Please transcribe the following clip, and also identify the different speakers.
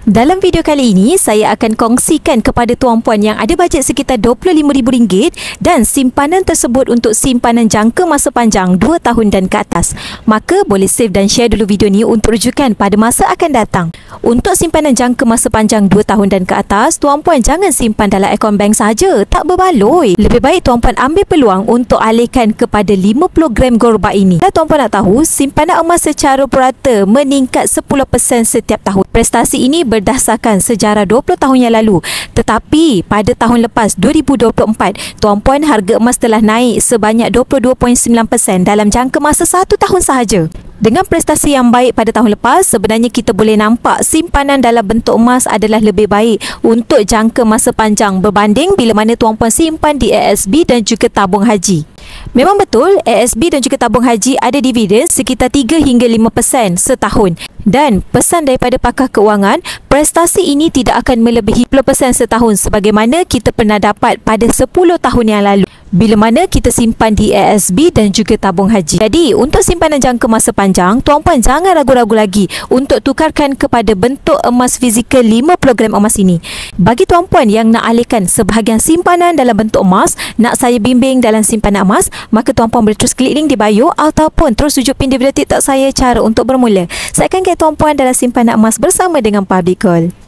Speaker 1: Dalam video kali ini, saya akan kongsikan kepada tuan-puan yang ada bajet sekitar RM25,000 dan simpanan tersebut untuk simpanan jangka masa panjang 2 tahun dan ke atas. Maka boleh save dan share dulu video ni untuk rujukan pada masa akan datang. Untuk simpanan jangka masa panjang 2 tahun dan ke atas, tuan-puan jangan simpan dalam akaun bank saja, tak berbaloi. Lebih baik tuan-puan ambil peluang untuk alihkan kepada 50 gram Gorba ini. Kalau tuan-puan nak tahu, simpanan emas secara purata meningkat 10% setiap tahun. Prestasi ini berdasarkan sejarah 20 tahun yang lalu. Tetapi pada tahun lepas 2024, tuan-puan, harga emas telah naik sebanyak 22.9% dalam jangka masa 1 tahun sahaja. Dengan prestasi yang baik pada tahun lepas, sebenarnya kita boleh nampak simpanan dalam bentuk emas adalah lebih baik untuk jangka masa panjang berbanding bila mana tuan-puan simpan di ASB dan juga tabung haji. Memang betul, ASB dan juga tabung haji ada dividen sekitar 3 hingga 5% setahun. Dan pesan daripada pakar keuangan, prestasi ini tidak akan melebihi 10% setahun sebagaimana kita pernah dapat pada 10 tahun yang lalu bila mana kita simpan di ASB dan juga tabung haji. Jadi, untuk simpanan jangka masa panjang, tuan-puan jangan ragu-ragu lagi untuk tukarkan kepada bentuk emas fizikal 50 gram emas ini. Bagi tuan-puan yang nak alihkan sebahagian simpanan dalam bentuk emas, nak saya bimbing dalam simpanan emas, maka tuan-puan boleh terus klik link di bio ataupun terus rujuk pin di video TikTok saya cara untuk bermula. Saya akan guide tuan-puan dalam simpanan emas bersama dengan Public Gold.